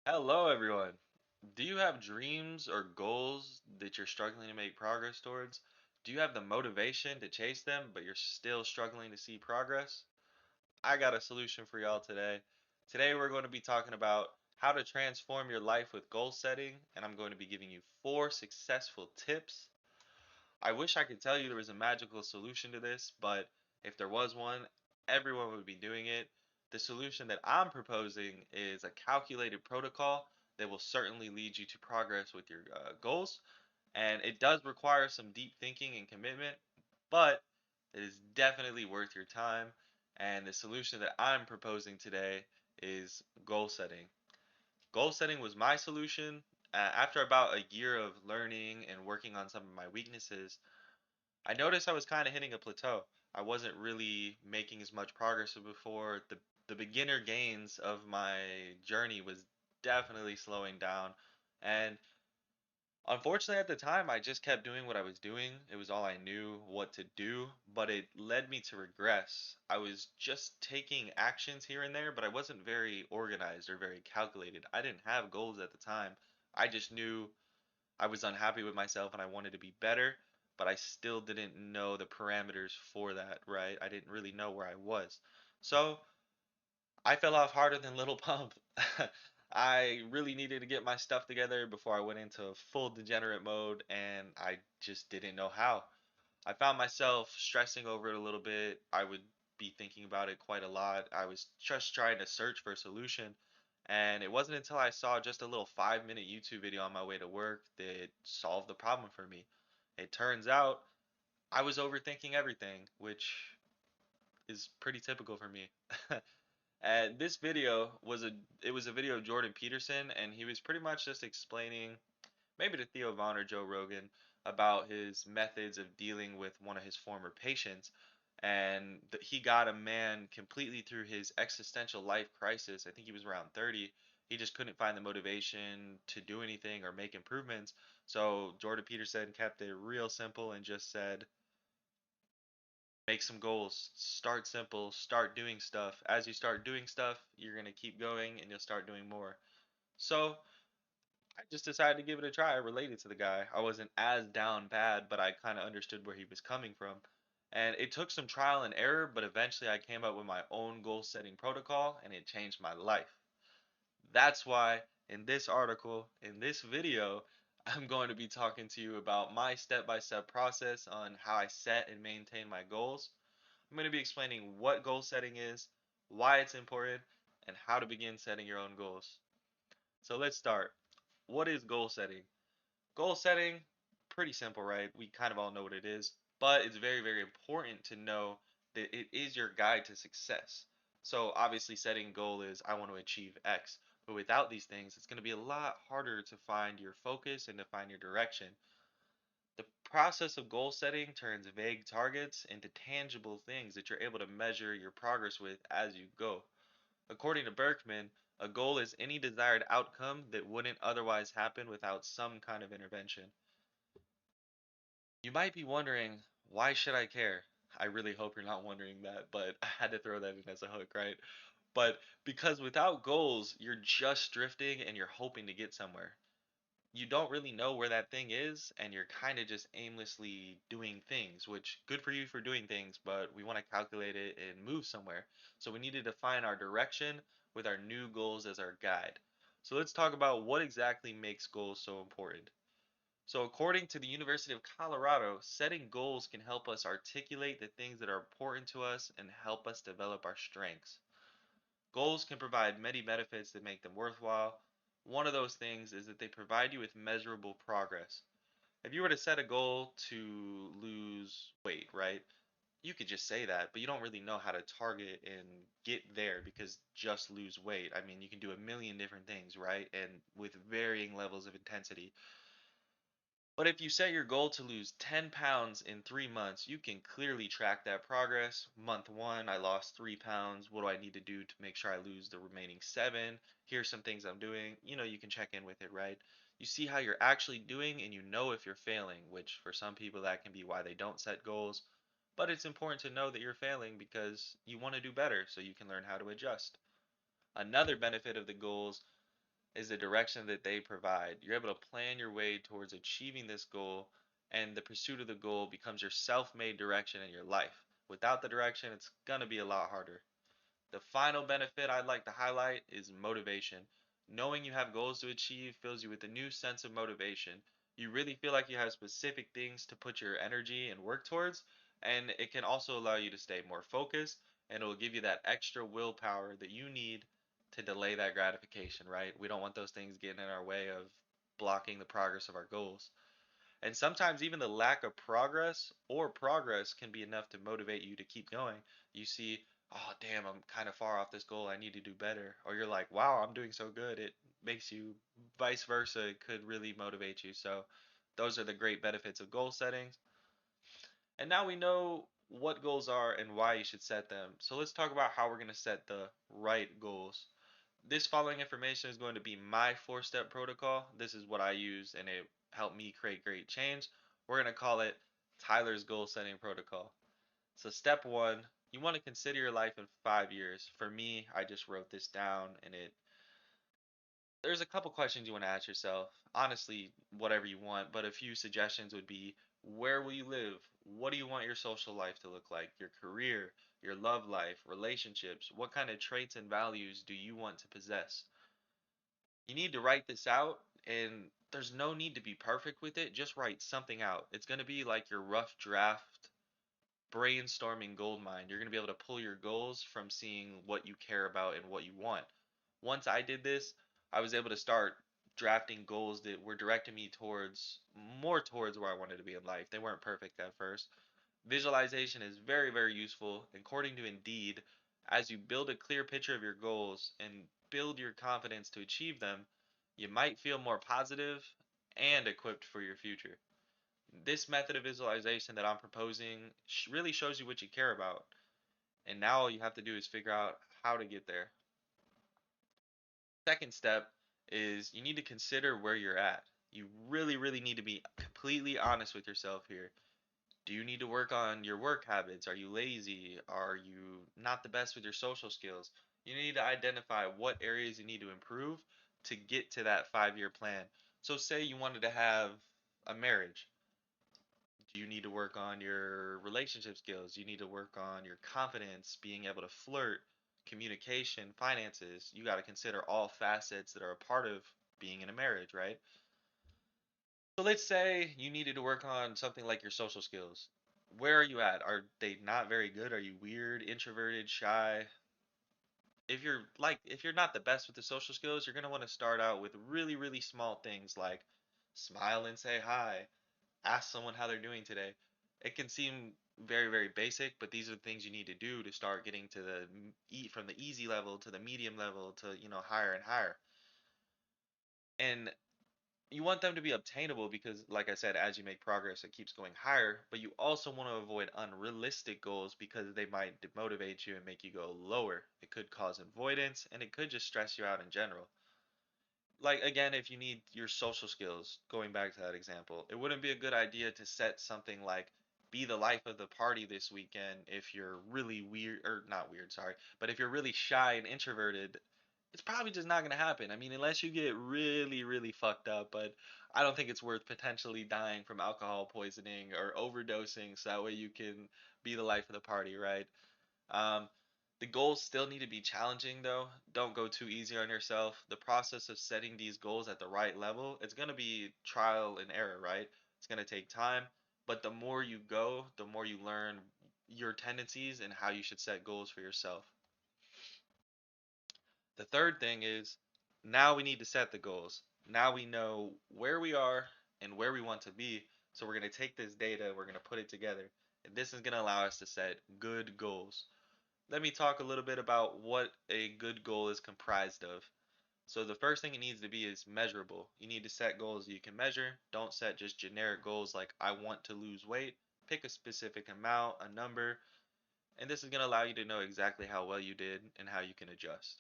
Hello, everyone. Do you have dreams or goals that you're struggling to make progress towards? Do you have the motivation to chase them, but you're still struggling to see progress? I got a solution for y'all today. Today, we're going to be talking about how to transform your life with goal setting, and I'm going to be giving you four successful tips. I wish I could tell you there was a magical solution to this, but if there was one, everyone would be doing it. The solution that I'm proposing is a calculated protocol that will certainly lead you to progress with your goals. And it does require some deep thinking and commitment, but it is definitely worth your time. And the solution that I'm proposing today is goal setting. Goal setting was my solution. After about a year of learning and working on some of my weaknesses, I noticed I was kind of hitting a plateau. I wasn't really making as much progress as before. The beginner gains of my journey was definitely slowing down. And unfortunately at the time I just kept doing what I was doing. It was all I knew what to do, but it led me to regress. I was just taking actions here and there, but I wasn't very organized or very calculated. I didn't have goals at the time. I just knew I was unhappy with myself and I wanted to be better, but I still didn't know the parameters for that, right? I didn't really know where I was. So I fell off harder than Little Pump. I really needed to get my stuff together before I went into full degenerate mode, and I just didn't know how. I found myself stressing over it a little bit. I would be thinking about it quite a lot. I was just trying to search for a solution. And it wasn't until I saw just a little 5-minute YouTube video on my way to work that solved the problem for me. It turns out I was overthinking everything, which is pretty typical for me. And this video was a video of Jordan Peterson, and he was pretty much just explaining, maybe to Theo Vaughn or Joe Rogan, about his methods of dealing with one of his former patients. And he got a man completely through his existential life crisis. I think he was around 30. He just couldn't find the motivation to do anything or make improvements. So Jordan Peterson kept it real simple and just said, make some goals. Start simple. Start doing stuff. As you start doing stuff, you're going to keep going and you'll start doing more. So I just decided to give it a try. I related to the guy. I wasn't as down bad, but I kind of understood where he was coming from. And it took some trial and error, but eventually I came up with my own goal setting protocol and it changed my life. That's why in this article, in this video, I'm going to be talking to you about my step by step process on how I set and maintain my goals. I'm going to be explaining what goal setting is, why it's important, and how to begin setting your own goals. So let's start. What is goal setting? Goal setting, pretty simple, right? We kind of all know what it is, but it's very, very important to know that it is your guide to success. So obviously setting goal is I want to achieve X, but without these things, it's going to be a lot harder to find your focus and to find your direction. The process of goal setting turns vague targets into tangible things that you're able to measure your progress with as you go. According to Berkman, a goal is any desired outcome that wouldn't otherwise happen without some kind of intervention. You might be wondering, why should I care? I really hope you're not wondering that, but I had to throw that in as a hook, right? But because without goals, you're just drifting and you're hoping to get somewhere. You don't really know where that thing is, and you're kind of just aimlessly doing things, which good for you for doing things, but we want to calculate it and move somewhere. So we need to define our direction with our new goals as our guide. So let's talk about what exactly makes goals so important. So, according to the University of Colorado, setting goals can help us articulate the things that are important to us and help us develop our strengths. Goals can provide many benefits that make them worthwhile. One of those things is that they provide you with measurable progress. If you were to set a goal to lose weight, right? You could just say that, but you don't really know how to target and get there because just lose weight. I mean, you can do a million different things, right? And with varying levels of intensity. But if you set your goal to lose 10 pounds in 3 months, you can clearly track that progress. Month one, I lost 3 pounds. What do I need to do to make sure I lose the remaining seven? Here's some things I'm doing. You can check in with it, right? You see how you're actually doing and you know if you're failing, which for some people that can be why they don't set goals. But it's important to know that you're failing because you want to do better so you can learn how to adjust. Another benefit of the goals is the direction that they provide. You're able to plan your way towards achieving this goal, and the pursuit of the goal becomes your self made direction in your life. Without the direction, it's going to be a lot harder. The final benefit I'd like to highlight is motivation. Knowing you have goals to achieve fills you with a new sense of motivation. You really feel like you have specific things to put your energy and work towards, and it can also allow you to stay more focused, and it will give you that extra willpower that you need to delay that gratification, right? We don't want those things getting in our way of blocking the progress of our goals. And sometimes even the lack of progress or progress can be enough to motivate you to keep going. You see, oh, damn, I'm kind of far off this goal. I need to do better. Or you're like, wow, I'm doing so good. It makes you, vice versa, it could really motivate you. So, those are the great benefits of goal setting. And now we know what goals are and why you should set them. So, let's talk about how we're going to set the right goals. This following information is going to be my 4 step protocol. This is what I use and it helped me create great change. We're going to call it Tyler's goal setting protocol. So, step one, you want to consider your life in 5 years. For me, I just wrote this down and there's a couple questions you want to ask yourself. Honestly, whatever you want, but a few suggestions would be, where will you live? What do you want your social life to look like? Your career, your love life, relationships? What kind of traits and values do you want to possess? You need to write this out, and there's no need to be perfect with it. Just write something out. It's going to be like your rough draft brainstorming gold mine. You're going to be able to pull your goals from seeing what you care about and what you want. Once I did this, I was able to start drafting goals that were directing me towards more towards where I wanted to be in life. They weren't perfect at first. Visualization is very, very useful. According to Indeed, as you build a clear picture of your goals and build your confidence to achieve them, you might feel more positive and equipped for your future. This method of visualization that I'm proposing really shows you what you care about. And now all you have to do is figure out how to get there. Second step is you need to consider where you're at. You really, really need to be completely honest with yourself here. Do you need to work on your work habits? Are you lazy? Are you not the best with your social skills? You need to identify what areas you need to improve to get to that 5 year plan. So, say you wanted to have a marriage. Do you need to work on your relationship skills? You need to work on your confidence, being able to flirt, communication, finances. You got to consider all facets that are a part of being in a marriage, right? So let's say you needed to work on something like your social skills. Where are you at? Are they not very good? Are you weird, introverted, shy? If you're not the best with the social skills, you're going to want to start out with really, really small things like smile and say hi, ask someone how they're doing today. It can seem very, very basic, but these are the things you need to do to start getting to the eat from the easy level to the medium level to, higher and higher. And you want them to be obtainable because, like I said, as you make progress, it keeps going higher. But you also want to avoid unrealistic goals because they might demotivate you and make you go lower. It could cause avoidance and it could just stress you out in general. Like, again, if you need your social skills, going back to that example, it wouldn't be a good idea to set something like be the life of the party this weekend if you're really weird, or not weird, sorry, but if you're really shy and introverted, it's probably just not going to happen. I mean, unless you get really, really fucked up, but I don't think it's worth potentially dying from alcohol poisoning or overdosing so that way you can be the life of the party, right? Um, the goals still need to be challenging though. Don't go too easy on yourself. The process of setting these goals at the right level, it's going to be trial and error, right? It's going to take time, but the more you go, the more you learn your tendencies and how you should set goals for yourself. The third thing is now we need to set the goals. Now we know where we are and where we want to be. So we're going to take this data, we're going to put it together, and this is going to allow us to set good goals. Let me talk a little bit about what a good goal is comprised of. So the first thing it needs to be is measurable. You need to set goals you can measure. Don't set just generic goals like I want to lose weight. Pick a specific amount, a number, and this is going to allow you to know exactly how well you did and how you can adjust.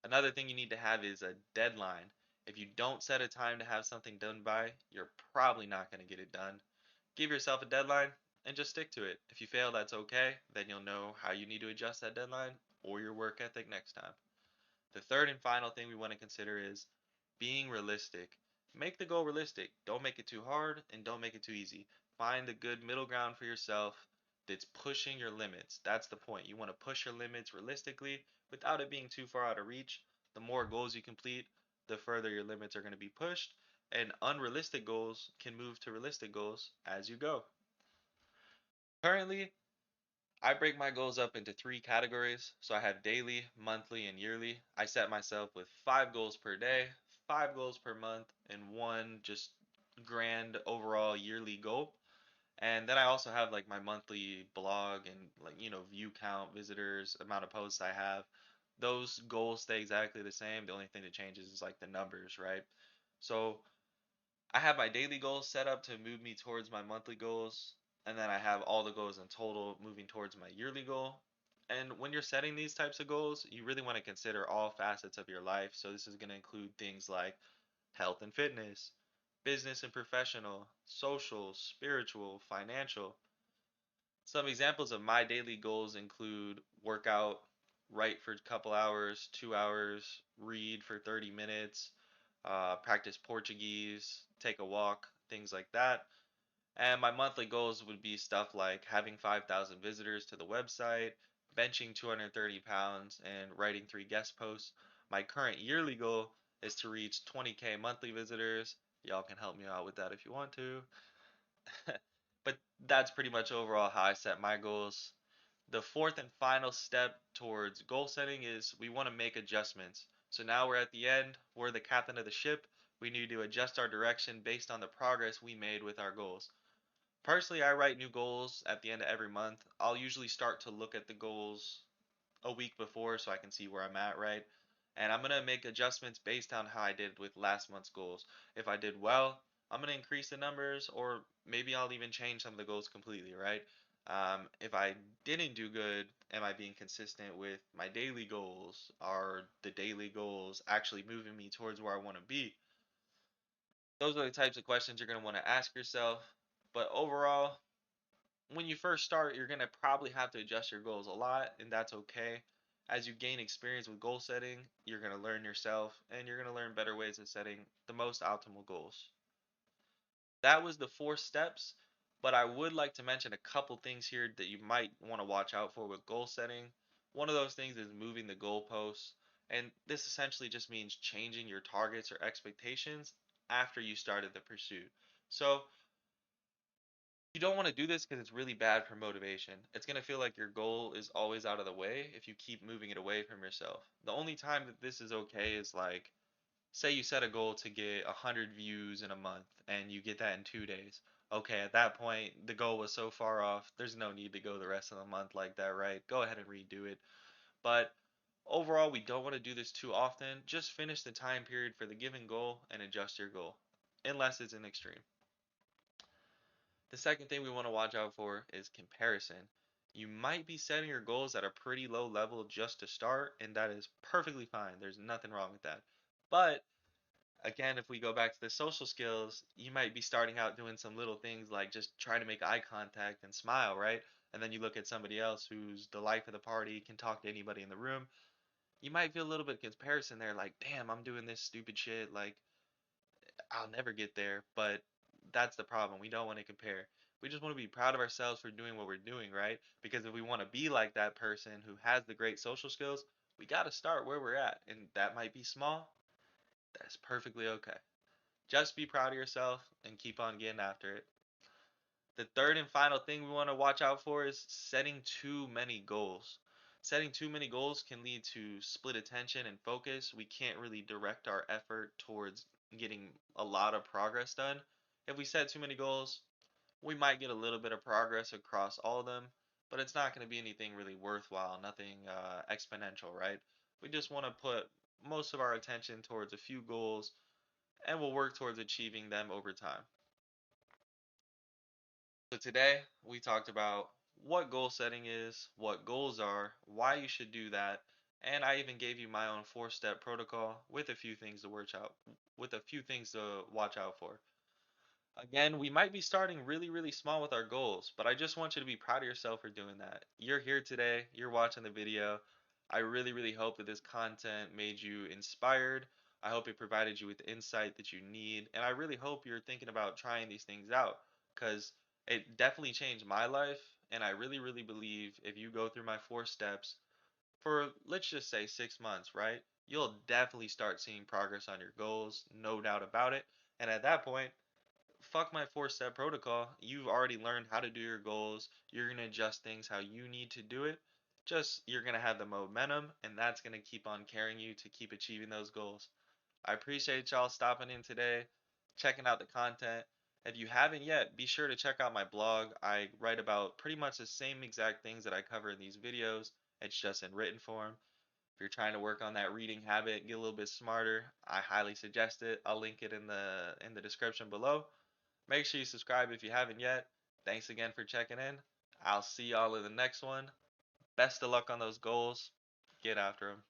Another thing you need to have is a deadline. If you don't set a time to have something done by, you're probably not going to get it done. Give yourself a deadline and just stick to it. If you fail, that's okay. Then you'll know how you need to adjust that deadline or your work ethic next time. The third and final thing we want to consider is being realistic. Make the goal realistic. Don't make it too hard and don't make it too easy. Find the good middle ground for yourself that's pushing your limits. That's the point. You want to push your limits realistically without it being too far out of reach. The more goals you complete, the further your limits are going to be pushed, and unrealistic goals can move to realistic goals as you go. Currently, I break my goals up into three categories. So I have daily, monthly, and yearly. I set myself with 5 goals per day, 5 goals per month, and one just grand overall yearly goal. And then I also have like my monthly blog and like, view count, visitors, amount of posts I have. Those goals stay exactly the same. The only thing that changes is like the numbers, right? So I have my daily goals set up to move me towards my monthly goals, and then I have all the goals in total moving towards my yearly goal. And when you're setting these types of goals, you really want to consider all facets of your life. So this is going to include things like health and fitness, business and professional, social, spiritual, financial. Some examples of my daily goals include workout, write for a couple hours, 2 hours, read for 30 minutes, practice Portuguese, take a walk, things like that. And my monthly goals would be stuff like having 5,000 visitors to the website, benching 230 pounds, and writing 3 guest posts. My current yearly goal is to reach 20K monthly visitors. Y'all can help me out with that if you want to. But that's pretty much overall how I set my goals. The fourth and final step towards goal setting is we want to make adjustments. So now we're at the end, we're the captain of the ship. We need to adjust our direction based on the progress we made with our goals. Personally, I write new goals at the end of every month. I'll usually start to look at the goals a week before so I can see where I'm at, right? And I'm gonna make adjustments based on how I did with last month's goals. If I did well, I'm gonna increase the numbers, or maybe I'll even change some of the goals completely, right? If I didn't do good, am I being consistent with my daily goals? Are the daily goals actually moving me towards where I want to be? Those are the types of questions you're gonna want to ask yourself. But overall, when you first start, you're going to probably have to adjust your goals a lot, and that's okay. As you gain experience with goal setting, you're going to learn yourself and you're going to learn better ways of setting the most optimal goals. That was the 4 steps, but I would like to mention a couple things here that you might want to watch out for with goal setting. One of those things is moving the goalposts, and this essentially just means changing your targets or expectations after you started the pursuit. So, you don't want to do this because it's really bad for motivation. It's going to feel like your goal is always out of the way if you keep moving it away from yourself. The only time that this is okay is like, say you set a goal to get 100 views in a month and you get that in 2 days. Okay, at that point, the goal was so far off, there's no need to go the rest of the month like that, right? Go ahead and redo it. But overall, we don't want to do this too often. Just finish the time period for the given goal and adjust your goal, unless it's an extreme. The second thing we want to watch out for is comparison. You might be setting your goals at a pretty low level just to start, and that is perfectly fine. There's nothing wrong with that. But again, if we go back to the social skills, you might be starting out doing some little things like just trying to make eye contact and smile, right? And then you look at somebody else who's the life of the party, can talk to anybody in the room. You might feel a little bit of comparison there, like, damn, I'm doing this stupid shit. Like, I'll never get there, but that's the problem. We don't want to compare. We just want to be proud of ourselves for doing what we're doing, right? Because if we want to be like that person who has the great social skills, we got to start where we're at. And that might be small. That's perfectly okay. Just be proud of yourself and keep on getting after it. The third and final thing we want to watch out for is setting too many goals. Setting too many goals can lead to split attention and focus. We can't really direct our effort towards getting a lot of progress done. If we set too many goals, we might get a little bit of progress across all of them, but it's not going to be anything really worthwhile, nothing exponential, right? We just want to put most of our attention towards a few goals and we'll work towards achieving them over time. So today we talked about what goal setting is, what goals are, why you should do that, and I even gave you my own 4-step protocol with a few things to watch out for. Again, we might be starting really, really small with our goals, but I just want you to be proud of yourself for doing that. You're here today, you're watching the video. I really, really hope that this content made you inspired I hope it provided you with the insight that you need, and I really hope you're thinking about trying these things out because it definitely changed my life. And I really, really believe if you go through my 4 steps for, let's just say, 6 months, right? You'll definitely start seeing progress on your goals, no doubt about it. And at that point, fuck my 4 step protocol. You've already learned how to do your goals. You're going to adjust things how you need to do it. Just you're going to have the momentum, and that's going to keep on carrying you to keep achieving those goals. I appreciate y'all stopping in today, checking out the content. If you haven't yet, be sure to check out my blog. I write about pretty much the same exact things that I cover in these videos. It's just in written form. If you're trying to work on that reading habit, get a little bit smarter, I highly suggest it. I'll link it in the description below. Make sure you subscribe if you haven't yet. Thanks again for checking in. I'll see y'all in the next one. Best of luck on those goals. Get after them.